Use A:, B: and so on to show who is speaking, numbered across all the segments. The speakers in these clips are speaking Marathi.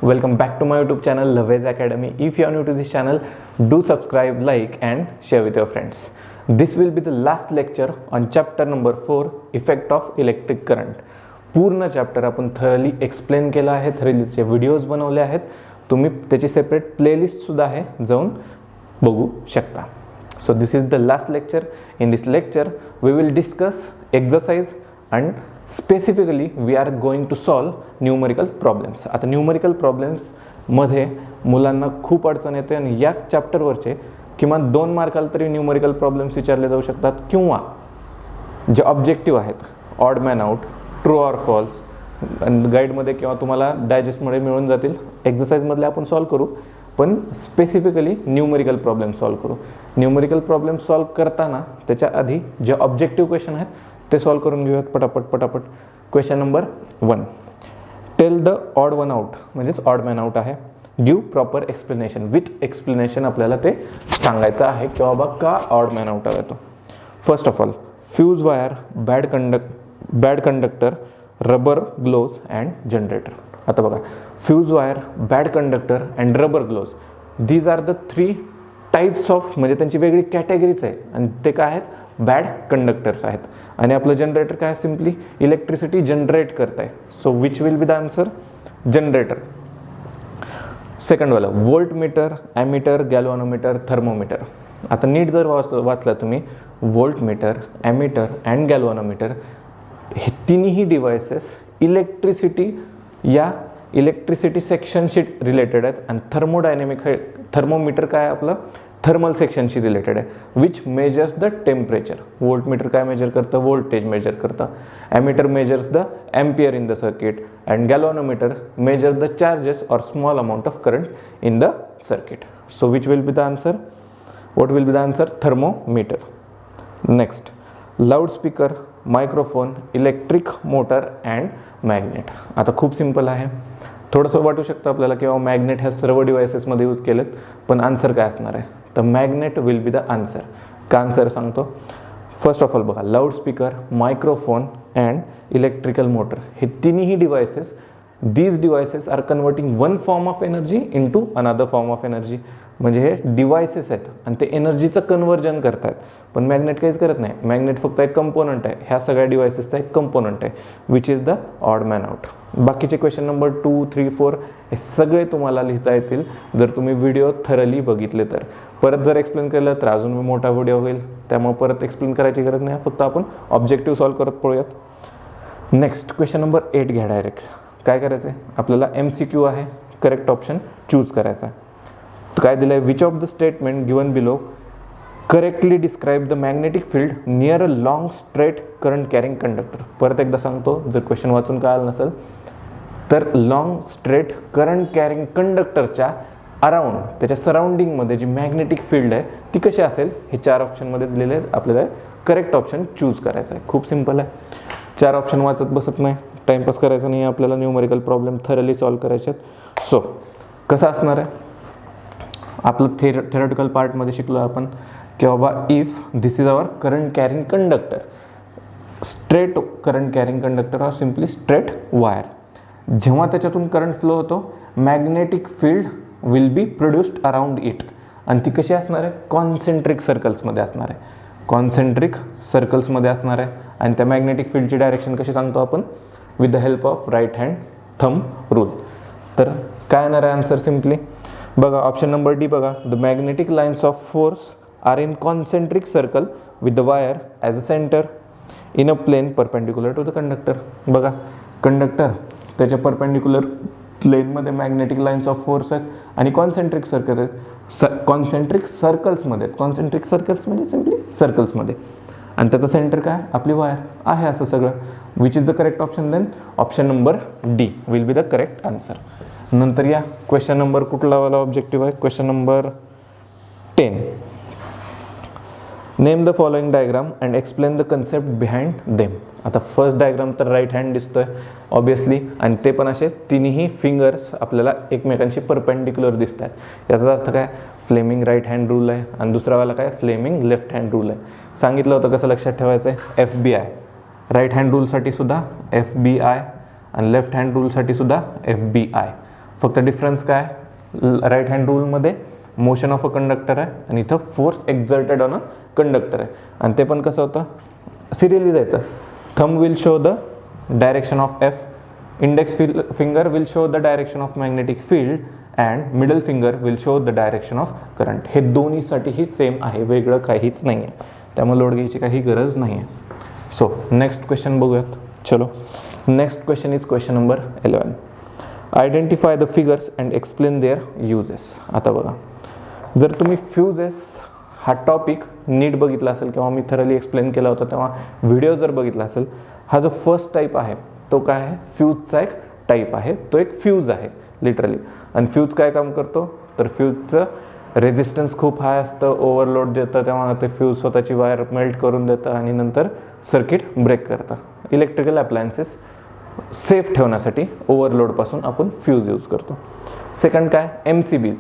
A: Welcome back to my YouTube channel Lavez Academy. If you are new to this channel, do subscribe, like and share with your friends. This will be the last lecture on chapter number 4, effect of electric current. पूर्ण चॅप्टर आपण थरली एक्सप्लेन केला आहे, थरलीचे व्हिडिओज बनवले आहेत. तुम्ही त्याची सेपरेट प्लेलिस्ट सुद्धा आहे, जाऊन बघू शकता. So this is the last lecture. In this lecture we will discuss exercise and specifically we are going to solve numerical problems. आता न्यूमरिकल प्रॉब्लेम्स मध्ये मुलांना खूप अडचण येते आणि या चॅप्टरवरचे किमान 2 मार्काला तरी न्यूमरिकल प्रॉब्लेम्स विचारले जाऊ शकतात, किंवा जे ऑब्जेक्टिव्ह आहेत odd man out, true or false गाईडमध्ये किंवा तुम्हाला डायजेस्टमध्ये मिळून जातील. एक्सरसाइजमधले आपण सॉल्व करू, पण स्पेसिफिकली न्यूमरिकल प्रॉब्लेम सॉल्व करू. न्यूमरिकल प्रॉब्लेम सॉल्व करताना त्याच्या आधी जे ऑब्जेक्टिव्ह क्वेश्चन आहेत ते सॉल्व करून घेऊयात पटापट. Question number 1, tell the odd one out, म्हणजेच ऑड मॅन आउट आहे. Give proper explanation, with explanation आपल्याला ते सांगायचं आहे की बाबा का ऑड मॅन आउट आहे तो. First of all, fuse wire, bad conductor, rubber gloves and generator. आता बघा, fuse wire, bad conductor and rubber gloves, these are the 3 types of, म्हणजे त्यांची वेगळी कॅटेगरीज आहे आणि ते काय आहेत, बॅड कंडक्टर्स आहेत. आणि आपलं जनरेटर काय, सिम्पली इलेक्ट्रिसिटी जनरेट करत आहे. So which will be the answer, generator. Second वाला, वोल्ट मीटर, ॲमीटर, गॅल्व्हॅनोमीटर, थर्मोमीटर. आता नीट जर वाचला तुम्ही, वोल्ट मीटर, ॲमीटर अँड गॅल्व्हॅनोमीटर हे तिन्ही डिव्हाइसेस इलेक्ट्रिसिटी सेक्शनशी रिलेटेड आहेत. आणि थर्मोमीटर काय आपलं थर्मल सेक्शनशी रिलेटेड आहे, which measures the temperature. Volt meter काय मेजर करतं, वोल्टेज मेजर करतं. Ammeter measures the ampere in the circuit and galvanometer measures the charges or small amount of current in the circuit. So which will be the answer, what will be the answer, thermometer. Next, loudspeaker, microphone, electric motor and magnet. आता खूप सिंपल आहे, थोडंसं वाटू शकतं आपल्याला किंवा मॅग्नेट ह्या सर्व डिव्हाइसेसमध्ये यूज केलेत, पण आन्सर काय असणार आहे, तर magnet will be the answer. का आन्सर सांगतो. फर्स्ट ऑफ ऑल बघा, loudspeaker, microphone and electrical motor हे तिन्ही devices, these devices are converting one form of energy into another form of energy. म्हणजे हे डिव्हाइसेस आहेत आणि ते एनर्जीचं कन्वर्जन करतात. पण मॅग्नेट काहीच करत नाही. मॅग्नेट फक्त एक कंपोनंट आहे, ह्या सगळ्या डिव्हाइसेसचा एक कंपोनंट आहे, which is the odd man out. बाकीचे क्वेश्चन नंबर 2, 3, 4 हे सगळे तुम्हाला लिहिता येतील जर तुम्ही व्हिडिओ थरली बघितले तर. परत जर एक्सप्लेन केलं तर अजून मोठा व्हिडिओ होईल, त्यामुळे परत एक्सप्लेन करायची गरज नाही. फक्त आपण ऑब्जेक्टिव्ह सॉल्व करत पळूयात. नेक्स्ट, क्वेश्चन नंबर 8 घ्या डायरेक्ट. काय करायचं आहे आपल्याला, MCQ आहे, करेक्ट ऑप्शन चूज करायचा आहे. काय दिलं आहे, which of the statement given below correctly describe the magnetic field near a long straight current carrying conductor. परत एकदा सांगतो, जर क्वेश्चन वाचून कळालं नसेल तर लॉंग स्ट्रेट करंट कॅरिंग कंडक्टरच्या अराउंड, त्याच्या सराउंडिंगमध्ये जी मॅग्नेटिक फील्ड आहे ती कशी असेल, हे 4 ऑप्शनमध्ये दिलेले आहेत. आपल्याला करेक्ट ऑप्शन चूज करायचं आहे. खूप सिंपल आहे, 4 ऑप्शन वाचत बसत नाही, टाइमपास करायचा नाही, आपल्याला न्यूमरिकल प्रॉब्लेम थरली सॉल्व करायचे आहेत. सो कसं असणार आहे, आपलं थेरटिकल पार्टमध्ये शिकलो आपण की बाबा, if this is our current carrying conductor, straight current carrying conductor और सिम्पली स्ट्रेट वायर, जेव्हा त्याच्यातून करंट फ्लो होतो magnetic field will be produced around it. आणि ती कशी असणार आहे, कॉन्सेंट्रिक सर्कल्समध्ये असणार आहे. कॉन्सेंट्रिक सर्कल्समध्ये असणार आहे. आणि त्या मॅग्नेटिक फील्डची डायरेक्शन कशी सांगतो आपण, with the help of right hand thumb rule. तर काय येणार आहे आन्सर, सिम्पली बघा ऑप्शन नंबर डी बघा, the magnetic lines of force are in concentric circle with the wire as a center in a plane perpendicular to the conductor. बघा, कंडक्टर त्याच्या परपेंडिक्युलर प्लेनमध्ये मॅग्नेटिक लाईन्स ऑफ फोर्स आहेत आणि कॉन्सेंट्रिक सर्कल आहेत, कॉन्सेंट्रिक सर्कल्समध्ये आहेत. कॉन्सेंट्रिक सर्कल्स म्हणजे सिम्पली सर्कल्समध्ये, आणि त्याचं सेंटर काय, आपली वायर आहे. असं सगळं, which is the correct option, then option number D will be the correct answer. नंतर या क्वेश्चन नंबर कुठला वाला ऑब्जेक्टिव्ह आहे, question number 10. Name the following diagram and explain the concept behind them. आता फर्स्ट डायग्राम तर राईट हँड दिसतोय ऑब्विसली, आणि ते पण असे तिन्ही फिंगर्स आपल्याला एकमेकांशी परपेंडिक्युलर दिसत आहेत. याचा अर्थ काय, फ्लेमिंग राईट हँड रूल आहे आणि दुसरावाला काय, फ्लेमिंग लेफ्ट हँड रूल आहे. सांगितलं होतं कसं लक्षात ठेवायचं आहे, FBI राईट हँड रूलसाठी सुद्धा FBI आणि लेफ्ट हँड रूलसाठी सुद्धा FBI. फक्त डिफरन्स काय, राईट हँड रूलमध्ये मोशन ऑफ अ कंडक्टर आहे आणि इथं force exerted on a conductor आहे. आणि ते पण कसं होतं, सिरियली जायचं. Thumb will show the direction of F, index finger will show the direction of magnetic field and middle finger will show the direction of current. हे दोन्हीसाठीही सेम आहे, वेगळं काहीच नाही आहे, त्यामुळे लोड घ्यायची काही गरज नाही आहे. सो नेक्स्ट क्वेश्चन बघूयात. चलो next question is question number 11. Identify the figures and explain their uses. आता बघा, जर तुम्ही फ्युजेस हा टॉपिक नीट बघितला असेल किंवा मी थरली एक्सप्लेन केला होता तेव्हा व्हिडिओ जर बघितला असेल, हा जो फर्स्ट टाईप आहे तो काय आहे, फ्यूजचा एक टाईप आहे, तो एक फ्यूज आहे लिटरली. आणि फ्यूज काय काम करतो, तर फ्यूजचं रेझिस्टन्स खूप हाय असतं, ओव्हरलोड देतं तेव्हा ते फ्यूज स्वतःची वायर मेल्ट करून देतं आणि नंतर सर्किट ब्रेक करतं. इलेक्ट्रिकल अप्लायन्सेस सेफ ठेवण्यासाठी ओव्हरलोडपासून आपण फ्यूज यूज करतो. सेकंड काय, MCBs.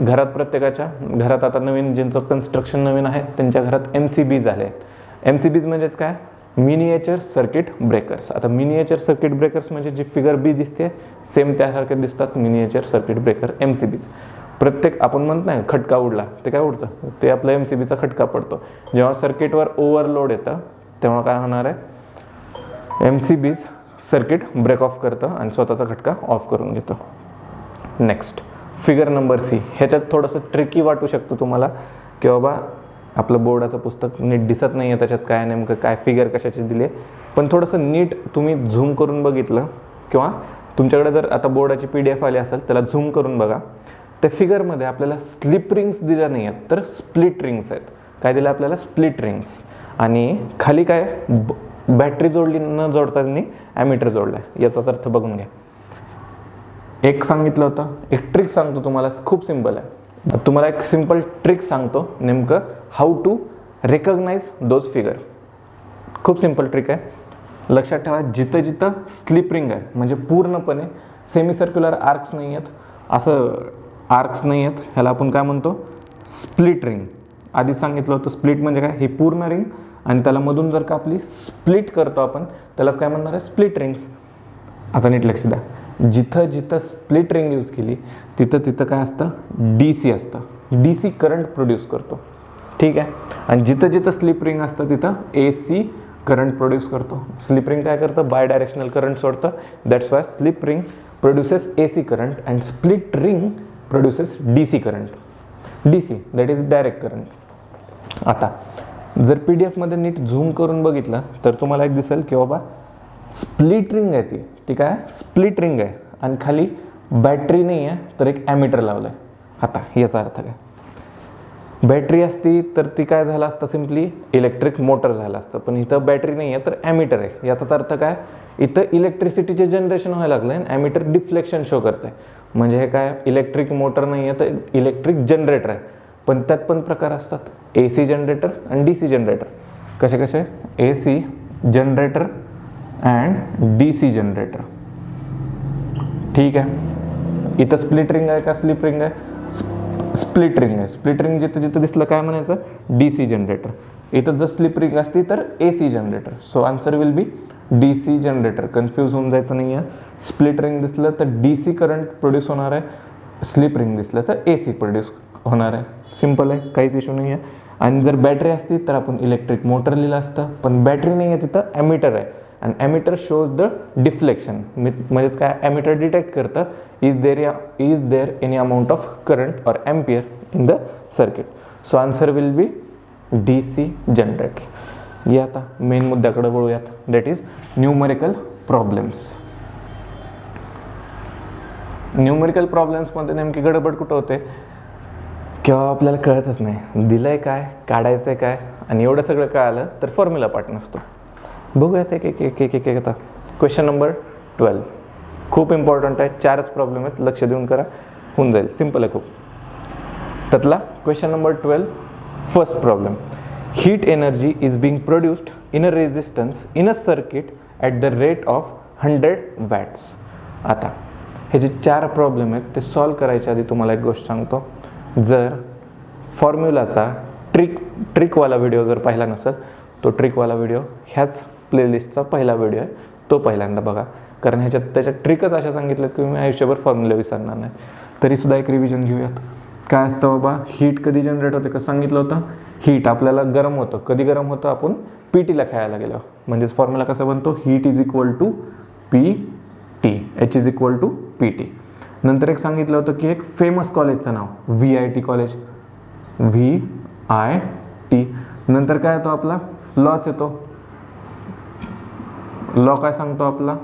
A: घरात प्रत्येकाच्या घरात आता नवीन ज्यांचं कन्स्ट्रक्शन नवीन आहे त्यांच्या घरात MCBs आले आहेत. MCBs म्हणजेच काय, मिनिएचर सर्किट ब्रेकर्स. आता मिनिएचर सर्किट ब्रेकर्स म्हणजे जी फिगर बी दिसते सेम त्यासारखे दिसतात मिनिएचर सर्किट ब्रेकर MCBs. प्रत्येक आपण म्हणत नाही खटका उडला, ते काय उडतं, ते आपला MCBचा खटका पडतो. जेव्हा सर्किटवर ओव्हरलोड येतं तेव्हा काय होणार आहे, MCBs सर्किट ब्रेक ऑफ करतं आणि स्वतःचा खटका ऑफ करून घेतं. Next figure number C. ह्याच्यात थोडंसं ट्रिकी वाटू शकतं तुम्हाला की बाबा आपलं बोर्डाचं पुस्तक नीट दिसत नाही आहे, त्याच्यात काय नेमकं काय फिगर कशाची दिली आहे. पण थोडंसं नीट तुम्ही झूम करून बघितलं किंवा तुमच्याकडे जर आता बोर्डाची PDF आली असेल त्याला झूम करून बघा. त्या फिगरमध्ये आपल्याला स्लिप रिंग्स दिल्या नाही आहेत तर स्प्लिट रिंग्स आहेत. काय दिलं आपल्याला, स्प्लिट रिंग्स. आणि खाली काय, बॅटरी जोडली न जोडता त्यांनी ॲमीटर जोडला आहे. याचाच अर्थ बघून घ्या. एक सांगितलं होतं, एक ट्रिक सांगतो तुम्हाला, खूप सिम्पल आहे. तुम्हाला एक सिम्पल ट्रिक सांगतो नेमकं how to recognise those figure. खूप सिम्पल ट्रिक आहे, लक्षात ठेवा. जिथं जिथं स्लिप रिंग आहे म्हणजे पूर्णपणे सेमी सर्क्युलर आर्क्स नाही आहेत, असं आर्क्स नाही आहेत, ह्याला आपण काय म्हणतो, स्प्लिट रिंग. आधीच सांगितलं होतं स्प्लिट म्हणजे काय, ही पूर्ण रिंग आणि त्याला मधून जर का आपली स्प्लिट करतो आपण त्यालाच काय म्हणणार आहे, स्प्लिट रिंग्स. आता नीट लक्ष द्या, जिथं जिथं स्प्लिट रिंग यूज केली तिथं तिथं काय असतं, DC असतं, DC करंट प्रोड्यूस करतो. ठीक आहे. आणि जिथं जिथं स्लिप रिंग असतं तिथं AC करंट प्रोड्यूस करतो. स्लिप रिंग काय करतं, बाय डायरेक्शनल करंट सोडतं. That's why slip ring produces AC current and split ring produces DC current. DC that is direct current. आता जर PDF मध्ये नीट झूम करून बघितलं तर तुम्हाला एक दिसेल की बाबा स्प्लिट रिंग आहे, ती काय स्प्लिट रिंग आहे आणि खाली बॅटरी नाही आहे तर एक ॲमीटर लावलं आहे. आता याचा अर्थ काय, बॅटरी असती तर ती काय झालं असतं, सिम्पली इलेक्ट्रिक मोटर झालं असतं. पण इथं बॅटरी नाही आहे तर ॲमीटर आहे. याचा अर्थ काय, इथं इलेक्ट्रिसिटीचे जनरेशन व्हायला लागलं आहे आणि ॲमीटर डिफ्लेक्शन शो करत आहे. म्हणजे हे काय, इलेक्ट्रिक मोटर नाही आहे तर इलेक्ट्रिक जनरेटर आहे. पण त्यात पण प्रकार असतात, AC जनरेटर आणि DC जनरेटर. कसे कसे, AC generator and DC generator. ठीक आहे. इथं स्प्लिट रिंग आहे का स्लिप रिंग आहे, स्प्लिट रिंग आहे. स्प्लिट रिंग जिथं जिथं दिसलं काय म्हणायचं, DC जनरेटर. इथं जर स्लिप रिंग असती तर AC generator. So answer will be DC generator. Confuse होऊन जायचं नाही आहे. स्प्लिट रिंग दिसलं तर DC करंट प्रोड्यूस होणार आहे, स्लिप रिंग दिसलं तर AC प्रोड्यूस होणार आहे. सिम्पल आहे, काहीच इश्यू नाही आहे. आणि जर बॅटरी असती तर आपण इलेक्ट्रिक मोटर लिहिलं असतं. पण बॅटरी नाही आहे तिथं ॲमीटर आहे आणि ॲमीटर शोज द डिफ्लेक्शन. म्हणजेच काय, ॲमीटर डिटेक्ट करतं is there any amount of current or ampere in the circuit. So answer will be DC generator. या आता मेन मुद्द्याकडे वळूयात, that is numerical problems. Numerical प्रॉब्लेम्समध्ये नेमकी गडबड कुठं होते किंवा आपल्याला कळतच नाही, दिलंय काय, काढायचं आहे काय, आणि एवढं सगळं कळालं तर फॉर्म्युला पाठ नसतो. बघूयात एक एक एक एक एक आता. क्वेश्चन नंबर 12 खूप इम्पॉर्टंट आहे, 4च प्रॉब्लेम आहेत, लक्ष देऊन करा, होऊन जाईल, सिम्पल आहे खूप. त्यातला question number 12, first problem. Heat energy is being produced in a resistance in a circuit at the rate of 100 watts. आता हे जे 4 प्रॉब्लेम आहेत ते सॉल्व करायच्या आधी तुम्हाला एक गोष्ट सांगतो. जर फॉर्म्युलाचा ट्रिकवाला व्हिडिओ जर पाहिला नसेल तो ट्रिकवाला व्हिडिओ ह्याच प्लेलिस्टचा पहिला व्हिडिओ आहे, तो पहिल्यांदा बघा. कारण ह्याच्यात त्याच्यात ट्रिकच अशा सांगितलं की मी आयुष्यभर फॉर्म्युला विसरणार नाही. तरीसुद्धा एक रिव्हिजन घेऊयात. काय असतं बाबा, हीट कधी जनरेट होते, कसं सांगितलं होतं, हीट आपल्याला गरम होतं. कधी गरम होतं, आपण पीटीला खेळायला गेलो. म्हणजेच फॉर्म्युला कसा बनतो, heat is equal to P T, H is equal to P T. नंतर एक सांगितलं होतं की एक फेमस कॉलेजचं नाव VIT कॉलेज, VIT. नंतर काय येतो आपला लॉच येतो. लॉ काय सांगतो आपला,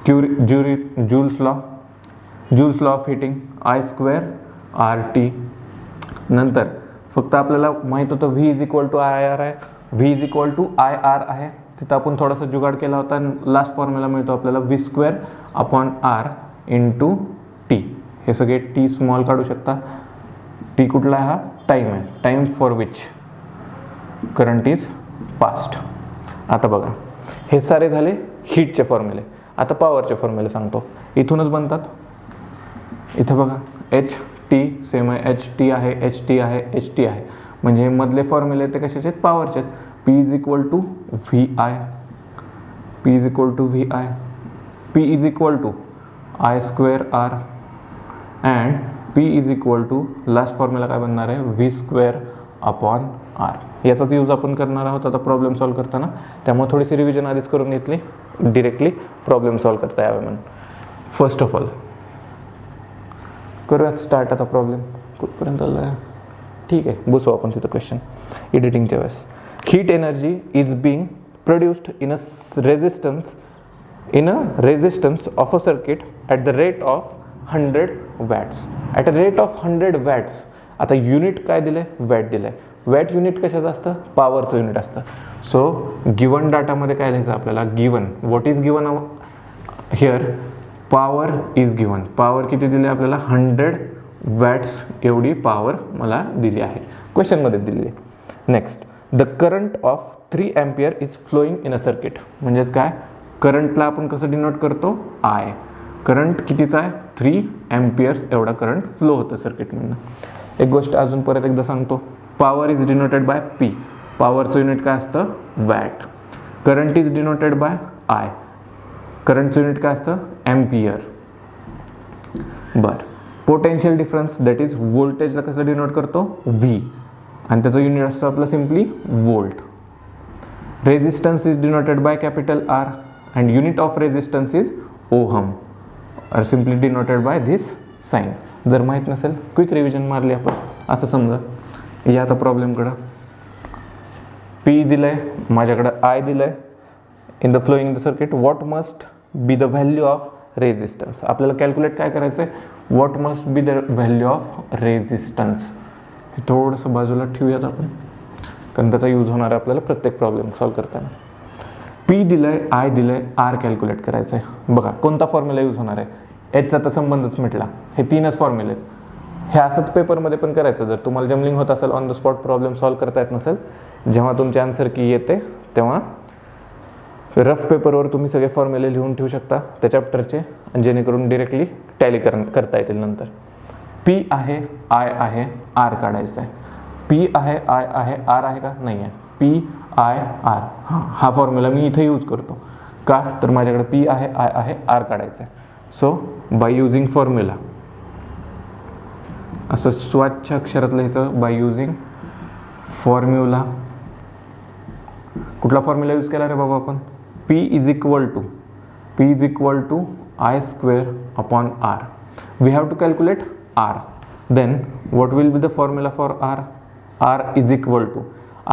A: Joule's law of heating, I² RT. नंतर फक्त आपल्याला माहित होतं V is equal to IR आहे, V is equal to IR आहे. तिथं आपण थोडासा जुगाड केला होता. लास्ट फॉर्म्युला मिळतो आपल्याला V²/R इंटू T. हे सगळे T स्मॉल काढू शकता. T कुठला आहे, हा टाईम आहे, time for which current is past. आता बघा, हे सारे झाले हीटचे फॉर्म्युले. आता पॉवरचे फॉर्म्युले सांगतो. इथूनच बनतात. इथं बघा HT सेम आहे, HT आहे, HT आहे, HT आहे. म्हणजे हे मधले फॉर्म्युले ते कशाचे आहेत, पॉवरचे आहेत. P is equal to VI, P is equal to VI, P is equal to I² R and P is equal to last formula काय बनणार आहे, V²/R. याचाच यूज आपण करणार आहोत आता प्रॉब्लेम सॉल्व करताना. त्यामुळे थोडीशी रिव्हिजन आधीच करून घेतली, डिरेक्टली प्रॉब्लेम सॉल्व करता यावे म्हणून. फर्स्ट ऑफ ऑल करूयात स्टार्ट. आता प्रॉब्लेम कुठपर्यंत आला आहे, ठीक आहे, बसू आपण तिथं क्वेश्चन एडिटिंगच्या वेळेस. Heat energy is being produced in a resistance of a circuit at the rate of 100 watts. At a rate of 100 watts. आता युनिट काय दिलं आहे, वॅट दिलं आहे. वॅट युनिट कशाचं असतं, पॉवरचं युनिट असतं. सो गिवन डाटामध्ये काय लिहायचं आपल्याला, given, what is given here, power is given. Power किती दिली आहे आपल्याला, 100 वॅट्स एवढी पॉवर मला दिली आहे, क्वेश्चनमध्ये दिली आहे. Next, the current of 3 ampere is flowing in a circuit. म्हणजेच काय, करंटला आपण कसं डिनोट करतो, I. करंट कितीचा आहे, 3 अँपियर्स एवढा करंट फ्लो होतं सर्किटमधनं. एक गोष्ट अजून परत एकदा सांगतो, power is denoted by P. पॉवरचं युनिट काय असतं, watt. Current is denoted by I. करंटचं युनिट काय असतं, अँपियर. बरं, पोटेन्शियल डिफरन्स दॅट इज व्होल्टेजला कसं डिनोट करतो, V. आणि त्याचं युनिट असतं आपलं simply volt. Resistance is denoted by capital R and unit of resistance is ohm, or simply denoted by this sign. जर माहीत नसेल, क्विक रिव्हिजन मारली आपण असं समजा. या आता प्रॉब्लेमकडं. P दिलं आहे, माझ्याकडं I दिलं आहे. In the flowing the circuit what must be the value of resistance. आपल्याला कॅल्क्युलेट काय करायचं आहे, what must be the value of resistance. हे थोडंसं बाजूला ठेवूयात आपण, कारण त्याचा यूज होणार आहे आपल्याला प्रत्येक प्रॉब्लेम सॉल्व करताना. P दिलं आहे, I दिलं आहे, R कॅल्क्युलेट करायचं आहे. बघा कोणता फॉर्म्युला यूज होणार आहे, Hचा तर संबंधच मिटला. हे 3च फॉर्म्युले आहेत. हे असंच पेपरमध्ये पण करायचं. जर तुम्हाला जमलिंग होत असेल, on the spot problem solve करता येत नसेल, जेव्हा तुमची आन्सर की येते तेव्हा रफ पेपरवर तुम्ही सगळे फॉर्म्युले लिहून ठेवू शकता त्या चॅप्टरचे, जेणेकरून डिरेक्टली टॅली करता येतील नंतर. P आहे, I आहे, R काढायचं आहे. P आहे, I आहे, R आहे का, नाही आहे. P I R, हा फॉर्म्युला मी इथे यूज करतो. का तर माझ्याकडे P आहे, I आहे, R काढायचं आहे. सो बाय युझिंग फॉर्म्युला, असं स्वच्छ अक्षरात लिहायचं, बाय युझिंग फॉर्म्युला. कुठला फॉर्म्युला यूज केला रे बाबा आपण, P is equal to I²/R. We have to calculate R. Then what will be the formula for R. R is equal to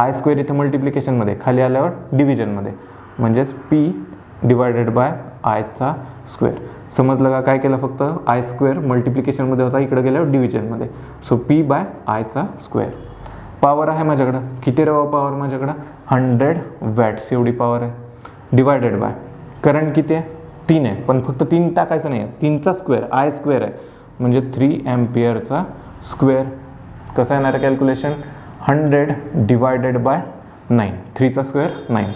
A: I² इथे मल्टिप्लिकेशनमध्ये, खाली आल्यावर डिव्हिजनमध्ये, म्हणजेच P डिवायडेड बाय I². समजलं का, काय केलं, फक्त I² मल्टिप्लिकेशनमध्ये होता, इकडे गेल्यावर डिव्हिजनमध्ये. So P/I². पॉवर आहे माझ्याकडं, किती रवा पॉवर माझ्याकडं, 100 वॅट्स एवढी पॉवर आहे. डिवायडेड बाय करंट किती आहे, 3 आहे, पण फक्त 3 टाकायचं नाही आहे, 3चा स्क्वेअर, I² आहे, म्हणजे 3 अँपियरचा स्क्वेअर. कसं येणार आहे कॅल्क्युलेशन, 100 डिवायडेड बाय 9, 3चा स्क्वेअर 9.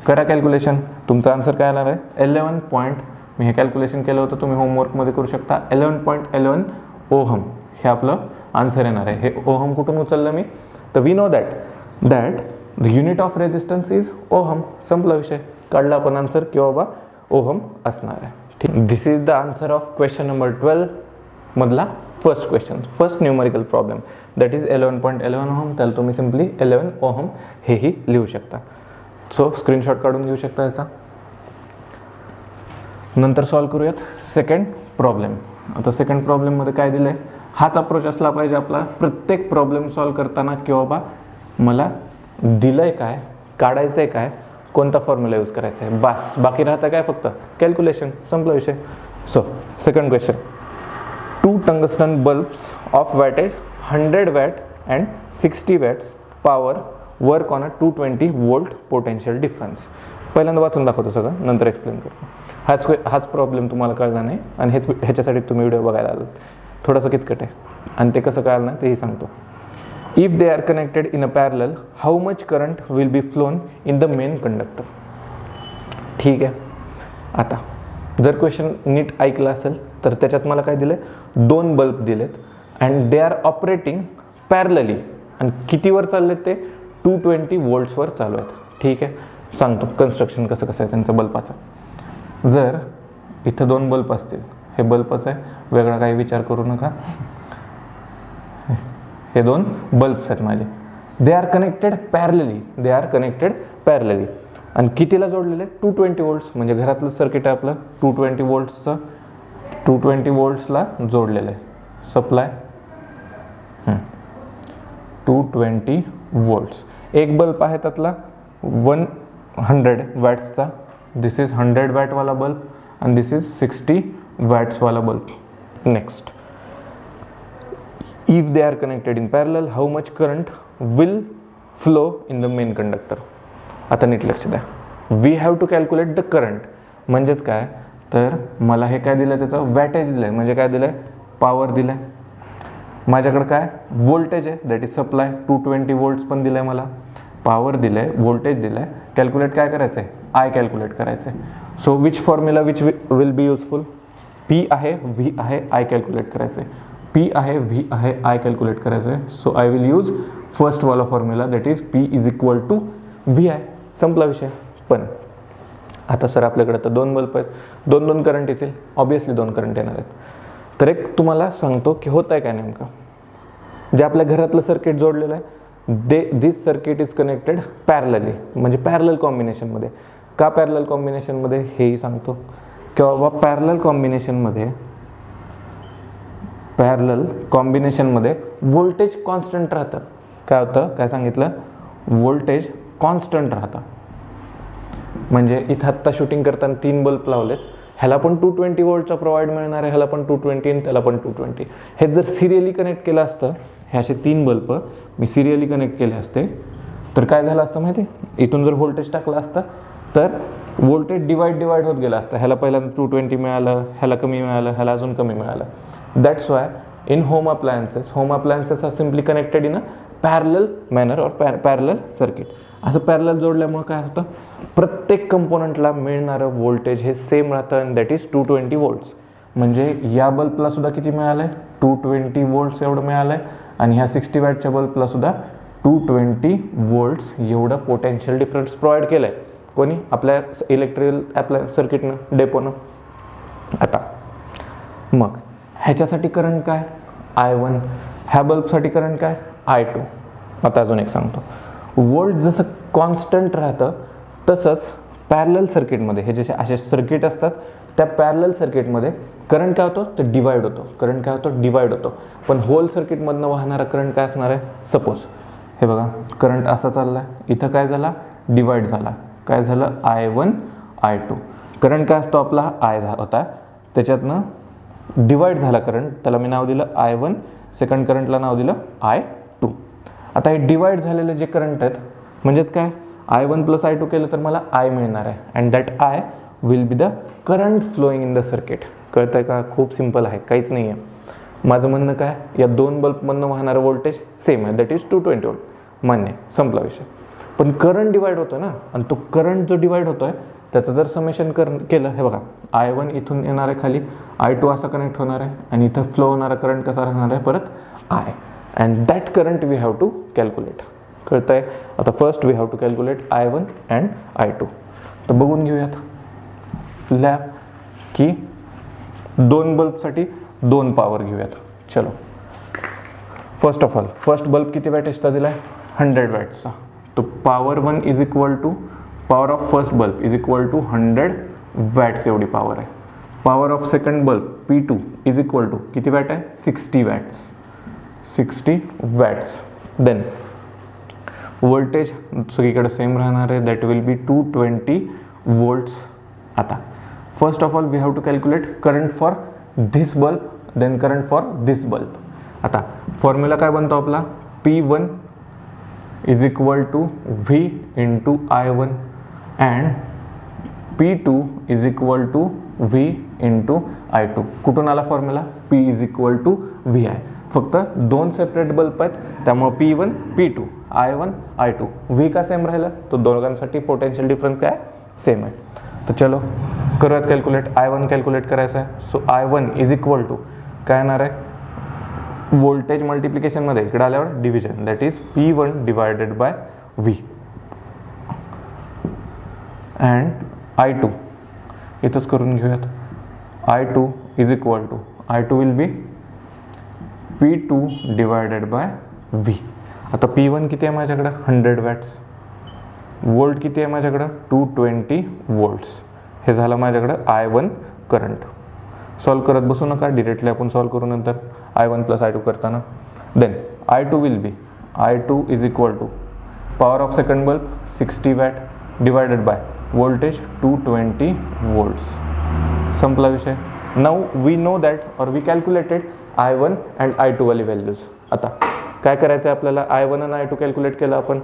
A: करा कॅल्क्युलेशन, तुमचा आन्सर काय येणार आहे, 11. मी हे कॅल्क्युलेशन केलं होतं, तुम्ही होमवर्कमध्ये करू शकता. 11.11 ओहम हे आपलं आन्सर येणार आहे. हे ओहम कुठून उचललं मी, तर we know that the unit of resistance is ohm. संपला विषय, काढला आपण आन्सर की बाबा ओहम असणार आहे. ठीक. This is the answer of question number 12 मधला first question, first numerical problem, that is 11.11 ohm. त्याला तुम्ही सिम्पली 11 ओहम हेही लिहू शकता. सो स्क्रीनशॉट काढून घेऊ शकता याचा. नंतर सॉल्व करूयात सेकंड प्रॉब्लेम. आता सेकंड प्रॉब्लेममध्ये काय दिलं आहे, हाच अप्रोच असला पाहिजे आपला प्रत्येक प्रॉब्लेम सॉल्व करताना, की बाबा मला दिलं आहे काय, काढायचं आहे काय, कोणता फॉर्म्युला यूज करायचा आहे, बस. बाकी राहतं काय, फक्त कॅल्क्युलेशन, संपला विषय. So second question, 2 tungsten bulbs of weightage 100 watt and 60 watts power work on a 220 volt potential difference. पहिल्यांदा वाचून दाखवतो सगळं, नंतर एक्सप्लेन करतो. हाच प्रॉब्लेम तुम्हाला कळला नाही आणि ह्याच्यासाठी तुम्ही व्हिडिओ बघायला आलात. थोडंसं कितकट आहे आणि ते कसं कळलं नाही तेही सांगतो. If they are connected in a parallel, how much current will be flown in the main conductor. ठीक आहे. आता जर क्वेश्चन नीट ऐकलं असेल तर त्याच्यात मला काय दिलं आहे, 2 बल्ब दिलेत and they are operating parallelly. आणि कितीवर चाललेत ते, 220 वोल्ट्सवर चालू आहेत. ठीक आहे. सांगतो कन्स्ट्रक्शन कसं कसं आहे त्यांचं बल्बाचं. जर इथं 2 बल्ब असतील, हे बल्बच आहे, वेगळा काही विचार करू नका, हे 2 बल्ब्स आहेत माझे. They are connected parallelly. आणि कितीला जोडलेले, 220 वोल्ट्स, म्हणजे घरातलं सर्किट आहे आपलं 220 वोल्ट्सचं, 220 वोल्ट्सला जोडलेलं आहे सप्लाय. 220 वोल्ट्स. एक बल्ब आहे त्यातला 100 वॅट्सचा, दिस इज 100 वॅटवाला बल्ब आणि दिस इज 60 वॅट्सवाला bulb. Next, if they are connected in parallel, how much current will flow in the main conductor. आता नीट लक्ष द्या, we have to calculate the current. म्हणजेच काय, तर मला हे काय दिलं, त्याचं वॅटेज दिलं आहे, म्हणजे काय दिलं आहे, पॉवर दिलं आहे. माझ्याकडे काय व्होल्टेज आहे, दॅट इज सप्लाय, 220 वोल्ट्स पण दिलं आहे मला, पॉवर दिलं आहे, व्होल्टेज दिलं आहे. कॅल्क्युलेट काय करायचं आहे, आय कॅल्क्युलेट करायचं आहे. So which formula which will B useful, P आहे, व्ही आहे, आय कॅल्क्युलेट करायचं आहे. पी आहे, व्ही आहे, आय कॅल्क्युलेट करायचं आहे. So I will use first वाला formula, that is P is equal to V I. संपला विषय. पण आता सर आपल्याकडे तर 2 बल्ब आहेत, 2 करंट येतील, ऑब्विसली 2 करंट येणार आहेत. तर एक तुम्हाला सांगतो की होत आहे काय नेमकं. जे आपल्या घरातलं सर्किट जोडलेलं आहे, दिस सर्किट इज कनेक्टेड पॅरलली, म्हणजे पॅरलल कॉम्बिनेशनमध्ये. का पॅरलल कॉम्बिनेशनमध्ये हेही सांगतो, की बाबा पॅरलल कॉम्बिनेशनमध्ये व्होल्टेज कॉन्स्टंट राहतं. काय होतं, काय सांगितलं, व्होल्टेज कॉन्स्टंट राहतं. म्हणजे इथं आत्ता शूटिंग करताना 3 बल्ब लावलेत, ह्याला पण 220 वोल्टचा प्रोव्हाइड मिळणार आहे, ह्याला पण 220 आणि त्याला पण 220. हे जर सिरियली कनेक्ट केलं असतं, हे असे 3 बल्ब मी सिरियली कनेक्ट केले असते, तर काय झालं असतं माहिती, इथून जर व्होल्टेज टाकलं असतं तर व्होल्टेज डिवाइड होत गेलं असतं. ह्याला पहिल्यांदा 220 मिळालं, ह्याला कमी मिळालं, ह्याला अजून कमी मिळालं. That's why in home appliances are simply connected in a parallel manner or parallel circuit. असं पॅरलल जोडल्यामुळे काय होतं, प्रत्येक कंपोनंटला मिळणारं व्होल्टेज हे सेम राहतं आणि दॅट इज 220 वोल्ट्स. म्हणजे या बल्बला सुद्धा किती मिळालं आहे, 220 वोल्ट्स एवढं मिळालं आहे. आणि ह्या 60 वॅटच्या बल्बला सुद्धा 220 वोल्ट्स एवढं पोटेन्शियल डिफरन्स प्रोव्हाइड केलं आहे. कोणी, आपल्या इलेक्ट्रिकल अप्लायन्स सर्किटनं, डेपोनं. आता मग ह्याच्यासाठी करंट काय, I1. ह्या बल्बसाठी करंट काय, I2. आता अजून एक सांगतो, वोल्ट जसं कॉन्स्टंट राहतं तसंच पॅरलल सर्किटमध्ये, हे जसे असे सर्किट असतात त्या पॅरलल सर्किटमध्ये करंट काय होतो, ते डिवाइड होतो. पण होल सर्किटमधनं वाहणारा करंट काय असणार आहे, सपोज हे बघा करंट असा चालला आहे, इथं काय झाला, डिवाइड झाला, काय झालं, I1 I2. करंट काय असतो आपला, I होता, त्याच्यातनं डिवाइड झाला करंट, त्याला मी नाव दिलं I1, सेकंड करंटला नाव दिलं I2. आता हे डिवाइड झालेले जे करंट आहेत, म्हणजेच काय, I1 + I2 केलं तर मला I मिळणार आहे. And that I will be the current flowing in the circuit. कळतंय का, खूप सिम्पल आहे, काहीच नाही आहे. माझं म्हणणं काय, या 2 बल्बमधनं वाहणारं व्होल्टेज सेम आहे, दॅट इज 220 वोल्ट, मान्य, संपला विषय. पण करंट डिवाइड होतो ना, आणि तो करंट जो डिवाइड होतोय त्याचं जर समेशन केलं, हे बघा I1 इथून येणार आहे खाली, I2 असा कनेक्ट होणार आहे आणि इथं फ्लो होणारा करंट कसा राहणार आहे, परत I. And that current we have to calculate. कळतंय. आता first we have to calculate I1 and I2. तर बघून घेऊयात लॅब की दोन बल्बसाठी 2 पॉवर घेऊयात. चलो, first of all first bulb किती वॅटेजचा दिला आहे? 100 वॅट्सचा. तो power 1 is equal to power of first bulb is equal to 100 watts एवढी पॉवर आहे. Power of second bulb P2 is equal to किती वॅट आहे? 60 वॅट्स. 60 वॅट्स. देन वोल्टेज सगळीकडे सेम राहणार आहे, दॅट विल बी 220 वोल्ट्स. आता first of all we have to calculate current for this bulb, then current for this bulb. आता फॉर्म्युला काय बनतो आपला? P1 is equal to V into I1 and P2 is equal to V into I2. कुठून आला formula? P is equal to VI. फक्त 2 सेपरेट बल्ब आहेत, त्यामुळे P1 P2 I1 I2. V का सेम राहिला? तो दोघांसाठी पोटेन्शियल डिफरन्स काय? सेम आहे. तर चलो करूयात कॅल्क्युलेट. I1 कॅल्क्युलेट करायचं आहे. So I1 is equal to काय येणार आहे? वोल्टेज मल्टिप्लिकेशनमध्ये इकडे आल्यावर division, that is P1 divided by V and I2 इथंच करून घेऊयात. I2 is equal to I2 will be P2 divided by V. आता P1 किती आहे माझ्याकडं? 100 वॅट्स. वोल्ट किती आहे माझ्याकडं? 220 वोल्ट्स. हे झालं माझ्याकडं I1 करंट. सॉल्व करत बसू नका, डिरेक्टली आपण सॉल्व करू नंतर I1 प्लस I2 करताना. Then I2 will be I2 is equal to power of second bulb 60 watt divided by voltage 220 volts. संपला विषय. नाउ वी नो दॅट और we calculated I1 and I2 वाली व्हॅल्यूज. आता काय करायचं आहे आपल्याला? I1 आणि I2 कॅल्क्युलेट केलं आपण.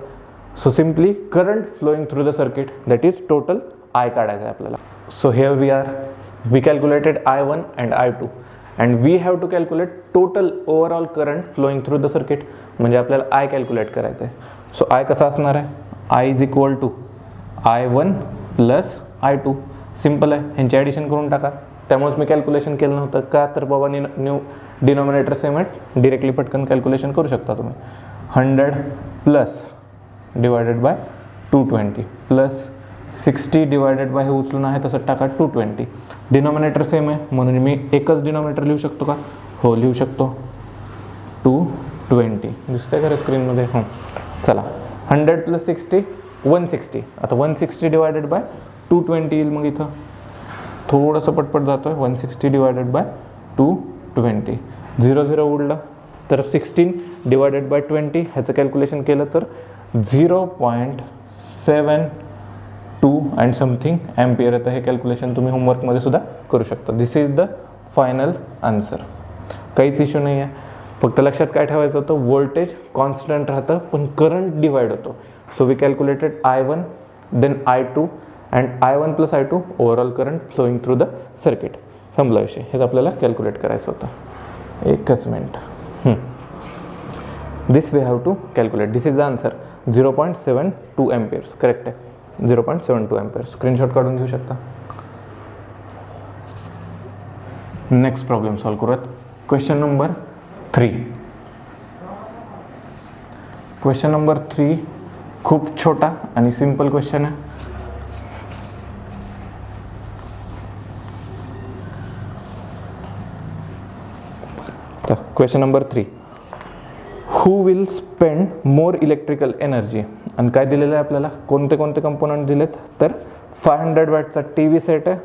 A: So simply current flowing through the circuit, that is total I काढायचं आहे आपल्याला. So here we are, we calculated I1 and I2 and we have to calculate total overall current flowing through the circuit. म्हणजे आपल्याला I कॅल्क्युलेट करायचं आहे. सो I कसा असणार आहे? I is equal to I1 plus I2. Simple आहे, ह्यांची ॲडिशन करून टाका. त्यामुळेच मी कॅल्क्युलेशन केलं नव्हतं का, तर बाबा न्यू डिनॉमिनेटर सेम आहे, डिरेक्टली पटकन कॅल्क्युलेशन करू शकता तुम्ही. 100 plus divided by 220 plus 60 divided by हे उचलून आहे तसं टाका 220. डिनॉमिनेटर सेम आहे म्हणून मी एकच डिनॉमिनेटर लिहू शकतो का? हो लिहू शकतो. 220 दिसतंय का स्क्रीनमध्ये? हो. चला 100 प्लस 60 160. आता 160 डिवायडेड बाय 220 येईल. मग इथं थोडंसं पटपट जातो आहे. 160 डिवायडेड बाय 220. 0 0 उडलं तर 16 डिवायडेड बाय 20 ह्याचं कॅल्क्युलेशन केलं तर 0.72 अँड समथिंग ॲम्पियर येतं. हे कॅल्क्युलेशन तुम्ही होमवर्कमध्ये सुद्धा करू शकता. दिस इज द फायनल आन्सर. काहीच इश्यू नाही आहे. फक्त लक्षात काय ठेवायचं होतं? व्होल्टेज कॉन्स्टंट राहतं पण करंट डिवाइड होतो. So we calculated I1 then I2 and I1 plus I2 overall current flowing through the circuit. संपला विषय. हेच आपल्याला कॅल्क्युलेट करायचं होतं. एकच minute. This we have to calculate. This is the answer. 0.72 amperes. Correct आहे. 0.72 एम्पियर्स. स्क्रीनशॉट काढून घेऊ शकता. नेक्स्ट प्रॉब्लेम सॉल्व करूयात. Question number 3. क्वेश्चन नंबर 3 खूप छोटा आणि सिंपल क्वेश्चन आहे. तर question number 3, who will spend more electrical energy. आणि काय दिलेलं आहे आपल्याला? कोणते कोणते कंपोनंट दिलेत? तर 500 वॅटचा TV सेट आहे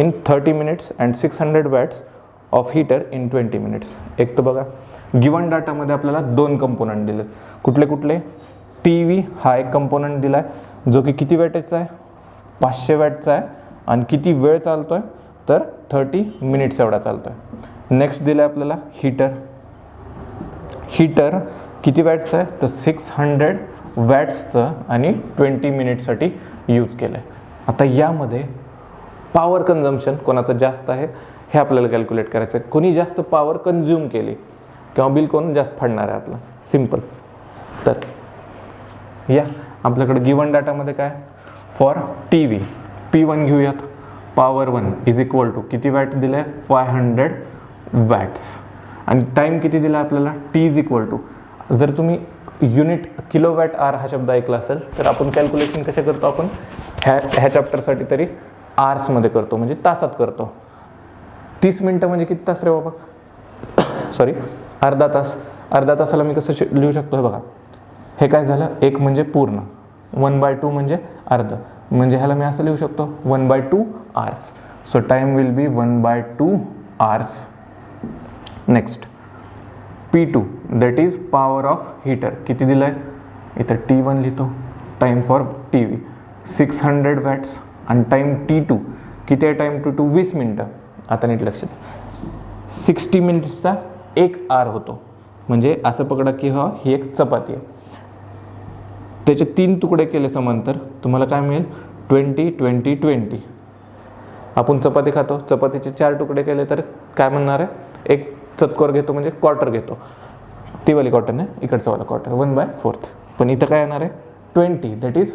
A: in 30 minutes and 600 watts of heater in 20 minutes. एक तर बघा गिवन डाटामध्ये आपल्याला 2 कंपोनंट दिलेत. कुठले कुठले? TV हा एक कंपोनंट दिला आहे जो की किती वॅटेजचा आहे? 500 वॅटचा आहे आणि किती वेळ चालतो आहे? तर 30 मिनिट्स एवढा चालतो आहे. नेक्स्ट दिलं आहे आपल्याला हीटर. हीटर किती वॅटचं आहे? तर 600 वॅट्सचं आणि 20 मिनिटसाठी यूज केलं आहे. आता यामध्ये पॉवर कन्झम्पशन कोणाचं जास्त आहे हे आपल्याला कॅल्क्युलेट करायचं आहे. कोणी जास्त पॉवर कन्झ्युम केली किंवा बिल कोण जास्त फाडणार आहे आपलं. सिम्पल. तर या आपल्याकडे गिवन डाटामध्ये काय? फॉर TV P1 घेऊयात. पॉवर 1 इज इक्वल टू किती वॅट दिलं आहे? 500 वॅट्स. आणि टाईम किती दिला आपल्याला? T इज इक्वल टू, जर तुम्ही युनिट किलोवॅट आर हा शब्द ऐकला असेल तर आपण कॅल्क्युलेशन कसे करतो? आपण ह्या चॅप्टरसाठी तरी आर्समध्ये करतो, म्हणजे तासात करतो. 30 मिनटं म्हणजे किती तास रे बाबा, सॉरी अर्धा तास. अर्धा तासाला मी कसं लिहू शकतो हे बघा, हे काय झालं, एक म्हणजे पूर्ण, 1/2 म्हणजे अर्ध, म्हणजे ह्याला मी असं लिहू शकतो 1/2 hours. So time will be 1/2 hours. Next P2 that is power of heater. किती दिलं आहे, इथं T1 लिहितो. टाइम फॉर TV 600 वॅट्स आणि टाइम T2 किती आहे, टाइम T2 20 मिनटं. आता नीट लक्ष द्या, 60 मिनिट्सचा 1 आर होतो. म्हणजे असं पकडा की ही एक चपाती आहे, त्याचे 3 तुकडे केले समांतर, तुम्हाला काय मिळेल 20 20 20. आपण चपाती खातो, चपातीचे 4 तुकडे केले तर काय म्हणणार आहे, एक चतकोर घेतो म्हणजे क्वार्टर घेतो, ती वाली क्वार्टर नाही, इकडचा वाला क्वार्टर 1/4. पण इथं काय येणार आहे 20, दॅट इज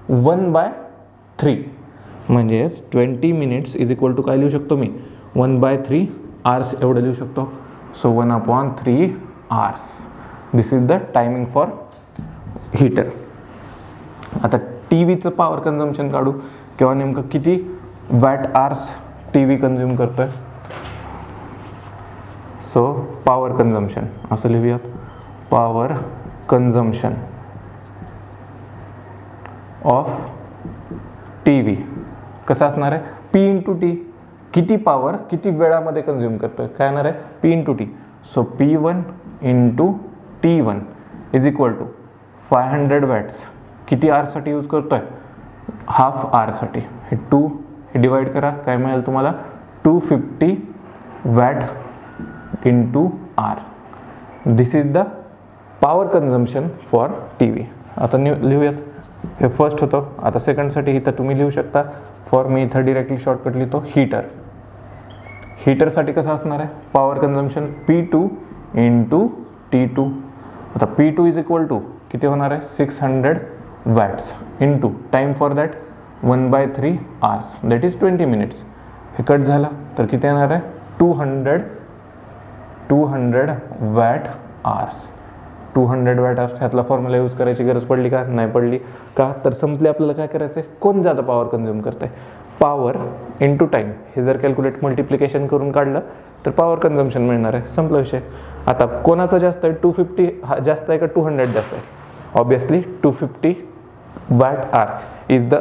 A: 1/3. म्हणजेच 20 मिनिट्स इज इक्वल टू काय लिहू शकतो मी, 1/3 hours एवढं लिहू शकतो. So 1/3 hours. This is the timing for heater. आता टी व्हीचं पॉवर कन्झम्पशन काढू, किंवा नेमकं किती watt hours T V consume करतोय. सो पॉवर कन्झम्पशन असं लिहूयात, power consumption of T V कसं असणार आहे, P/T. किती पॉवर किती वेळामध्ये कन्झ्युम करतोय, काय येणार आहे P/T. So P1 × T1 is equal to 500 watts. किती आरसाठी यूज करतोय, हाफ आरसाठी. हे 2 हे डिवाइड करा, काय मिळेल तुम्हाला 250 watt × R. This is the power consumption for T V. आता लिहूयात, हे फर्स्ट होतं. आता सेकंडसाठी इथं तुम्ही लिहू शकता, फॉर मी इथं डिरेक्टली शॉर्टकट लिहितो हीटर. हीटरसाठी कसं असणार आहे, पॉवर कन्झम्पशन P2 × T2. आता P2 इज इक्वल टू किती होणार आहे 600 watts into time for that 1/3 hours, that is 20 minutes. हे कट झालं तर किती येणार आहे 200 वॅट आवर्स. 200 watt hours. ह्यातला फॉर्म्युला यूज करायची गरज पडली का, नाही पडली. का तर संपले आपल्याला काय करायचं आहे, कोण जादा पॉवर कन्झ्युम करत आहे, पॉवर इंटू टाईम. हे जर कॅल्क्युलेट मल्टिप्लिकेशन करून काढलं तर पॉवर कन्झम्पशन मिळणार आहे, संपला विषय. आता कोणाचं जास्त आहे, 250 जास्त आहे का 200 जास्त आहे. Obviously 250 watt hour is the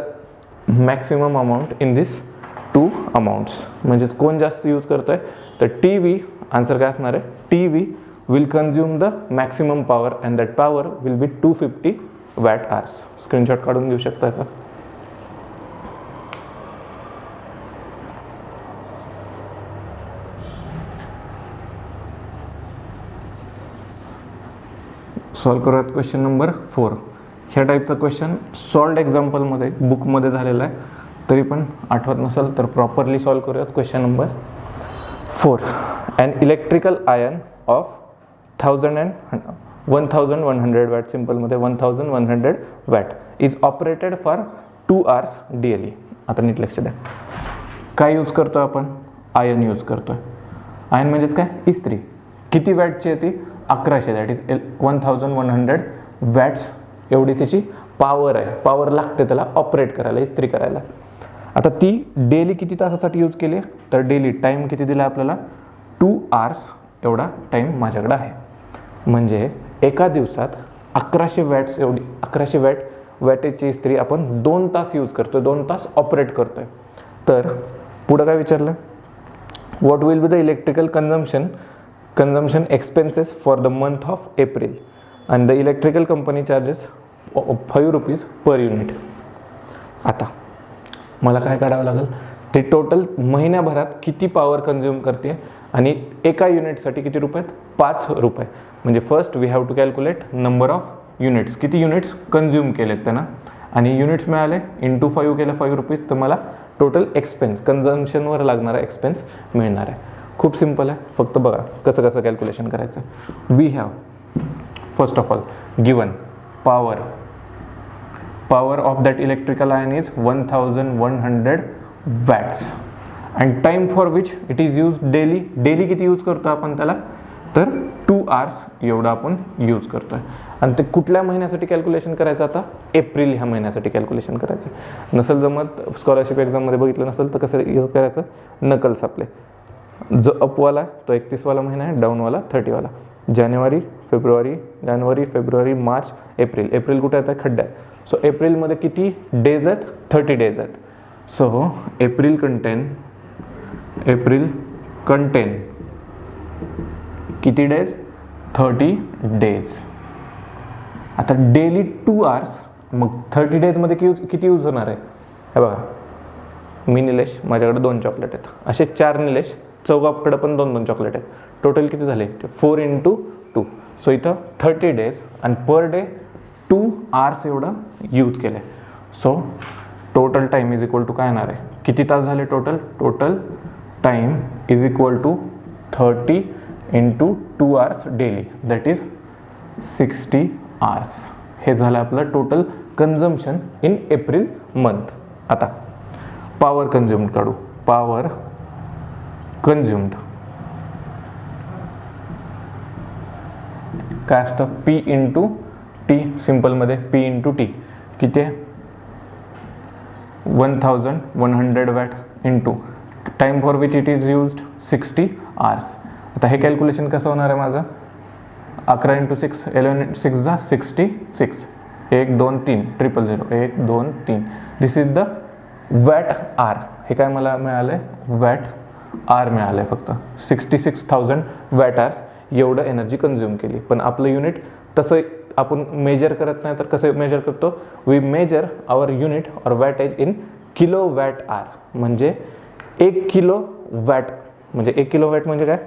A: maximum amount in this 2 amounts. म्हणजे कोण जास्त यूज करतोय, तर टी व्ही. आन्सर काय असणार आहे, T V will consume the maximum power and that power will be 250 watt hours. Screenshot काढून घेऊ शकता का. सॉल्व करूयात क्वेश्चन नंबर 4. ह्या टाईपचा क्वेश्चन सॉल्ड एक्झाम्पलमध्ये बुकमध्ये झालेला आहे, तरी पण आठवत नसेल तर प्रॉपरली सॉल्व करूयात. Question number 4. An electrical iron of 1100 watt, सिम्पलमध्ये 1100 watt is operated for 2 hours daily. आता नीट लक्ष द्या, काय यूज करतोय आपण, आयन यूज करतोय. आयन म्हणजेच काय, इस्त्री. किती वॅटची आहे ती, 1100, दॅट इज 1100 वॅट्स एवढी त्याची पॉवर आहे. पॉवर लागते त्याला ऑपरेट करायला, इस्त्री करायला. आता ती डेली किती तासासाठी यूज केली, तर डेली टाईम किती दिला आपल्याला 2 hours एवढा टाईम माझ्याकडे आहे. म्हणजे एका दिवसात 1100 वॅट्स एवढी 1100 वॅटेजची इस्त्री आपण 2 तास यूज करतोय, 2 तास ऑपरेट करतोय. तर पुढं काय विचारलं, what will be the electrical consumption expenses for the month of April and the electrical company charges 5 rupees per unit. आता मला काय काढावं लागेल, ते टोटल महिन्याभरात किती पॉवर कन्झ्युम करते आणि एका युनिटसाठी किती रुपयात, 5 रुपये. म्हणजे first we have to calculate number of units, किती युनिट्स कन्झ्युम केलेत त्यांना, आणि युनिट्स मिळाले इंटू 5 केलं 5 रुपीज, तर मला टोटल एक्सपेन्स कन्झम्पशनवर लागणारा एक्सपेन्स मिळणार आहे. खूप सिम्पल आहे, फक्त बघा कसं कसं कॅल्क्युलेशन करायचं. We have first of all given power of that electrical iron is 1100 watts and time for which it is use daily किती यूज करतो आपण त्याला, तर 2 hours एवढा आपण यूज करतोय. आणि ते कुठल्या महिन्यासाठी कॅल्क्युलेशन करायचं, आता एप्रिल ह्या महिन्यासाठी कॅल्क्युलेशन करायचं. नसेल जमत, स्कॉलरशिप एक्झाममध्ये बघितलं नसेल तर कसं यूज करायचं, नकल सापले. जो अपवाला तो 31वाला महिना आहे, डाऊनवाला 30वाला. जानेवारी फेब्रुवारी मार्च एप्रिल कुठे येतं, खड्ड्यात. सो एप्रिलमध्ये किती डेज आहेत, 30 डेज आहेत. सो एप्रिल कंटेन किती डेज, 30 डेज. आता डेली 2 आवर्स, मग 30 डेजमध्ये किती यूज होणार आहे. हे बघा, मी निलेश, माझ्याकडे 2 चॉकलेट आहेत, असे 4 निलेश, चौघाकडे पण 2-2 चॉकलेट आहेत. टोटल किती झाले, 4 × 2. सो इथं 30 डेज आणि पर डे 2 आवर्स एवढं यूज केलं आहे. So total time is equal to काय येणार आहे, किती तास झाले total time is equal to 30 × 2 hours daily, that is 60 hours. हे झालं आपलं total consumption in April month. आता पॉवर कन्झ्युम्ड काढू. पॉवर कन्झ्युम्ड काय असतं, P × T. सिम्पलमध्ये P × T किती आहे, 1100 watt into time for which it is used 60 hours. आता हे कॅल्क्युलेशन कसं होणार आहे माझं, 11 × 6 11 6 जा 66. 1 2 3 000 1 2 3. This is the watt hour. हे काय मला मिळालं आहे, वॅट आर मिळालं आहे. फक्त 66,000 वॅट आर्स एवढं एनर्जी कन्झ्युम केली. पण आपलं युनिट तसं आपण मेजर करत नाही, तर कसं मेजर करतो, we measure our unit or wattage in kilowatt hour. म्हणजे 1 किलो वॅट म्हणजे 1 किलो वॅट म्हणजे काय,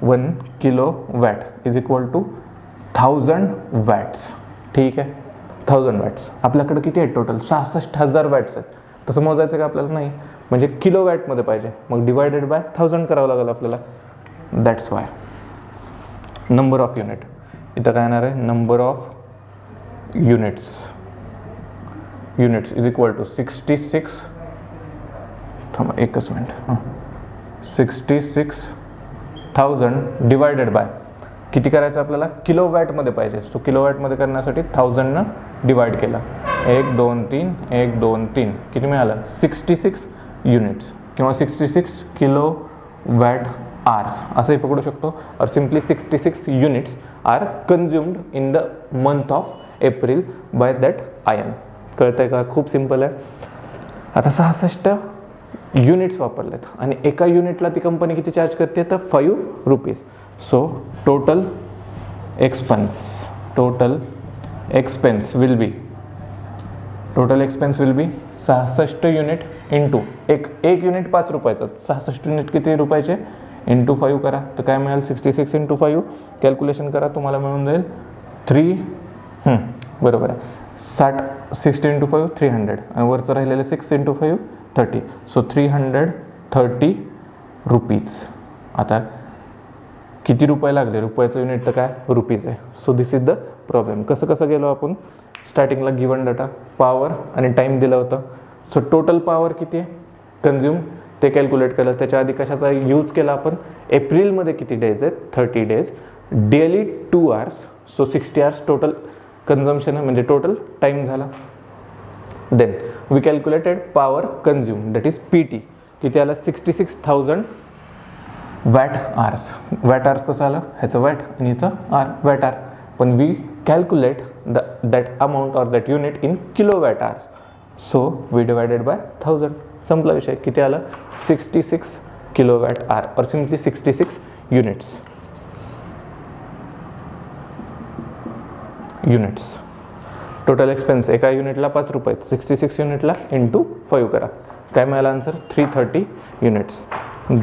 A: 1 kilowatt is equal to 1000 watts. ठीक आहे, 1000 वॅट्स. आपल्याकडे किती आहेत टोटल, 66,000 वॅट्स आहेत. तसं मोजायचं का आपल्याला, नाही, म्हणजे किलो वॅटमध्ये पाहिजे. मग डिवायडेड बाय 1000 करावं लागेल आपल्याला. That's why number of unit इथं काय येणार आहे, number of units is equal to 66. थांबा एकच मिनिट. 66,000 डिवायडेड बाय किती करायचं आपल्याला, किलो वॅटमध्ये पाहिजे. सो किलो वॅटमध्ये करण्यासाठी 1000 डिवाइड केला. 1 2 3 1 2 3 किती मिळालं, 66 युनिट्स किंवा 66 किलो वॅट आवर्स असंही पकडू शकतो. Or simply 66 units are consumed in the month of April by that iron. कळतंय का, खूप सिम्पल आहे. आता 66 युनिट्स वापरलेत आणि एका युनिटला ती कंपनी किती चार्ज करते, तर 5 rupees. So total expense will be 66 unit into एक युनिट 5 रुपयाचं, 66 युनिट किती रुपयाचे, इंटू 5 करा. तर काय मिळेल, 66 × 5 कॅल्क्युलेशन करा, तुम्हाला मिळून जाईल 3 बरोबर आहे 60 × 5 300 आणि वरचं राहिलेलं 6 × 5 30. So 330 rupees. आता किती रुपये लागले, रुपयाचं युनिट तर काय रुपीज आहे. So this is the problem. कसं गेलो आपण, स्टार्टिंगला गिवन डाटा पॉवर आणि टाईम दिलं होतं. सो टोटल पॉवर किती आहे कन्झ्युम ते कॅल्क्युलेट केलं. त्याच्या आधी कशाचा यूज केला आपण, एप्रिलमध्ये किती डेज आहेत, 30 days, daily 2 hours. So 60 hours total consumption आहे, म्हणजे टोटल टाईम झाला. Then we calculated power consume that is PT. किती आलं, 66,000 वॅट आवर्स. वॅट आवर्स कसं आलं, ह्याचं वॅट आणि ह्याचं आर, वॅट आर. पण we calculate that amount or that unit in kilowatt hours. So we divided by 1000. संपला विषय. किती आलं, 66 kilowatt hour or simply 66 units. Total expense एका युनिटला 5 रुपये, 66 युनिटला इंटू 5 करा. काय मिळालं answer, 330 units.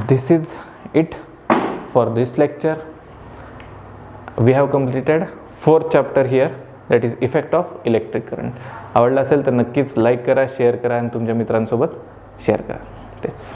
A: This is it for this lecture. We have completed 4th chapter here, that is effect of electric current. आवडला असेल तर नक्कीच लाईक करा, शेअर करा आणि तुमच्या मित्रांसोबत शेअर करा. तेच.